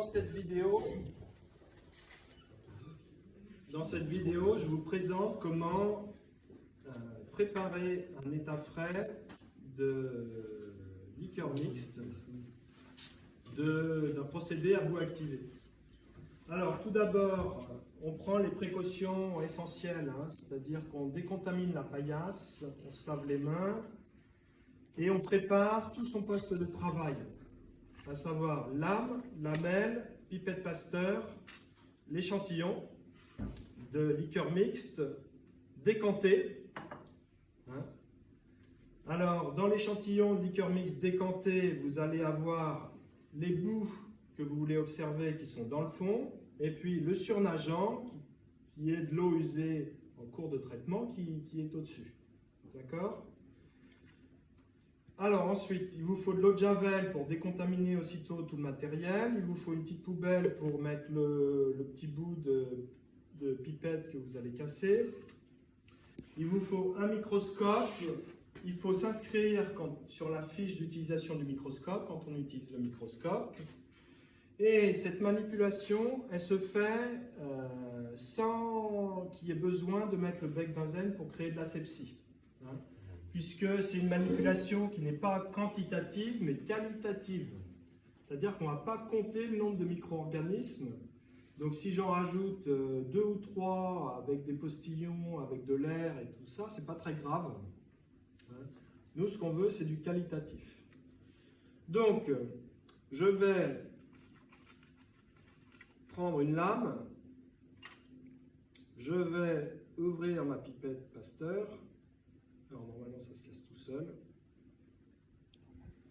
cette vidéo, je vous présente comment préparer un état frais de liqueur mixte d'un procédé à bout activé. Alors, tout d'abord, on prend les précautions essentielles, c'est-à-dire qu'on décontamine la paillasse, on se lave les mains et on prépare tout son poste de travail, à savoir lame, lamelle, pipette Pasteur, l'échantillon de liqueur mixte décanté. Alors, dans l'échantillon de liqueur mixte décanté, vous allez avoir les bouts que vous voulez observer qui sont dans le fond, et puis le surnageant qui est de l'eau usée en cours de traitement qui est au-dessus. D'accord ? Alors ensuite, il vous faut de l'eau de javel pour décontaminer aussitôt tout le matériel. Il vous faut une petite poubelle pour mettre le petit bout de pipette que vous allez casser. Il vous faut un microscope. Il faut s'inscrire sur la fiche d'utilisation du microscope quand on utilise le microscope. Et cette manipulation, elle se fait sans qu'il y ait besoin de mettre le bec benzène pour créer de l'asepsie. Puisque c'est une manipulation qui n'est pas quantitative, mais qualitative. C'est-à-dire qu'on ne va pas compter le nombre de micro-organismes. Donc si j'en rajoute 2 ou 3 avec des postillons, avec de l'air et tout ça, c'est pas très grave. Nous, ce qu'on veut, c'est du qualitatif. Donc, je vais prendre une lame, je vais ouvrir ma pipette Pasteur. Alors normalement ça se casse tout seul.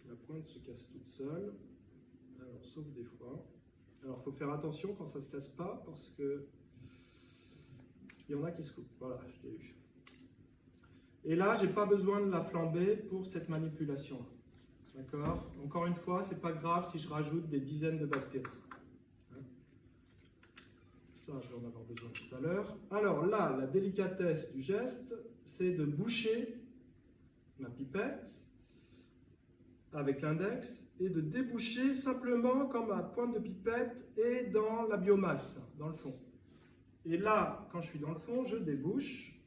La pointe se casse toute seule. Alors sauf des fois. Alors il faut faire attention quand ça ne se casse pas parce que il y en a qui se coupent. Voilà, je l'ai eu. Et là, j'ai pas besoin de la flamber pour cette manipulation. D'accord ? Encore une fois, c'est pas grave si je rajoute des dizaines de bactéries. Ça, je vais en avoir besoin tout à l'heure. Alors là, la délicatesse du geste, c'est de boucher ma pipette avec l'index et de déboucher simplement quand ma pointe de pipette est dans la biomasse, dans le fond. Et là, quand je suis dans le fond, je débouche,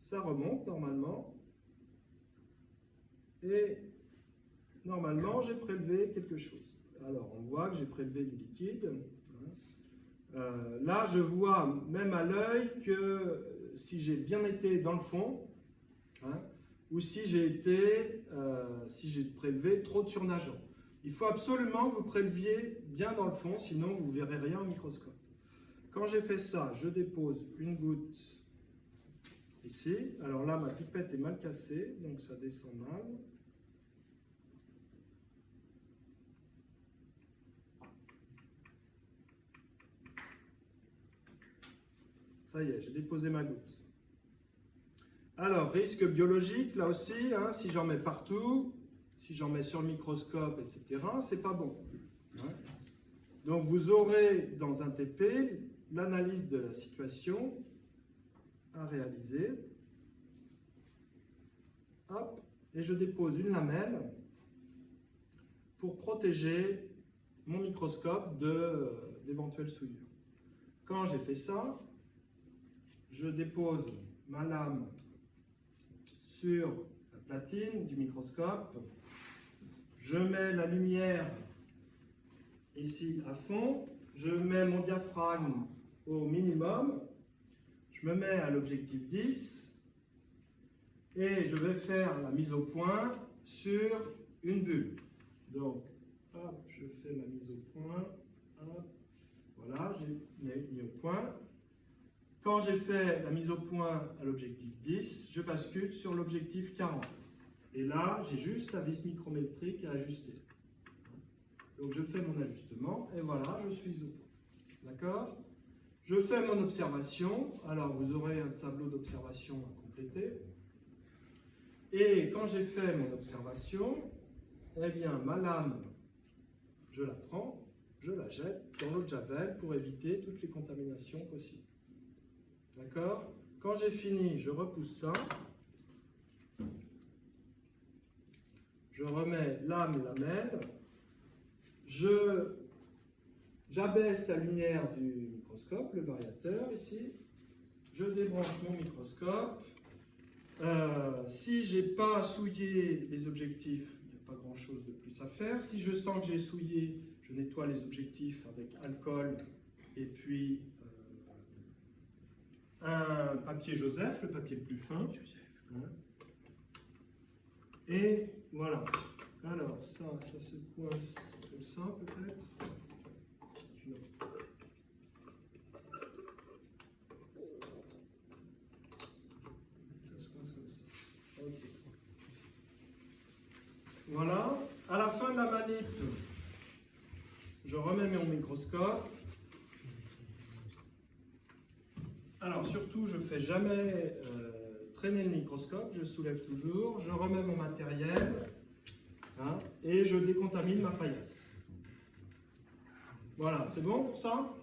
ça remonte normalement et normalement, j'ai prélevé quelque chose. Alors, on voit que j'ai prélevé du liquide. Là, je vois même à l'œil que si j'ai bien été dans le fond, ou si j'ai prélevé trop de surnageant. Il faut absolument que vous préleviez bien dans le fond, sinon vous ne verrez rien au microscope. Quand j'ai fait ça, je dépose une goutte ici. Alors là, ma pipette est mal cassée, donc ça descend mal. Ça y est, j'ai déposé ma goutte. Alors, risque biologique, là aussi, si j'en mets partout, si j'en mets sur le microscope, etc., c'est pas bon. Donc, vous aurez dans un TP l'analyse de la situation à réaliser. Hop, et je dépose une lamelle pour protéger mon microscope d'éventuelles souillures. Quand j'ai fait ça, je dépose ma lame sur la platine du microscope. Je mets la lumière ici à fond. Je mets mon diaphragme au minimum. Je me mets à l'objectif 10. Et je vais faire la mise au point sur une bulle. Donc, hop, je fais ma mise au point. Hop, voilà, j'ai mis au point. Quand j'ai fait la mise au point à l'objectif 10, je bascule sur l'objectif 40. Et là, j'ai juste la vis micrométrique à ajuster. Donc je fais mon ajustement et voilà, je suis au point. D'accord ? Je fais mon observation. Alors vous aurez un tableau d'observation à compléter. Et quand j'ai fait mon observation, eh bien ma lame, je la prends, je la jette dans l'eau de javel pour éviter toutes les contaminations possibles. D'accord ? Quand j'ai fini, je repousse ça. Je remets lame, lamelle. Je J'abaisse la lumière du microscope, le variateur ici. Je débranche mon microscope. Si je n'ai pas souillé les objectifs, il n'y a pas grand-chose de plus à faire. Si je sens que j'ai souillé, je nettoie les objectifs avec alcool et puis un papier Joseph, le papier le plus fin. Et voilà. Alors, ça se coince comme ça, peut-être. Non. Ça se coince comme ça. Ok. Voilà. À la fin de la manip, je remets mon microscope. Alors, surtout, je ne fais jamais traîner le microscope, je soulève toujours, je remets mon matériel. Hein, et je décontamine ma paillasse. Voilà, c'est bon pour ça?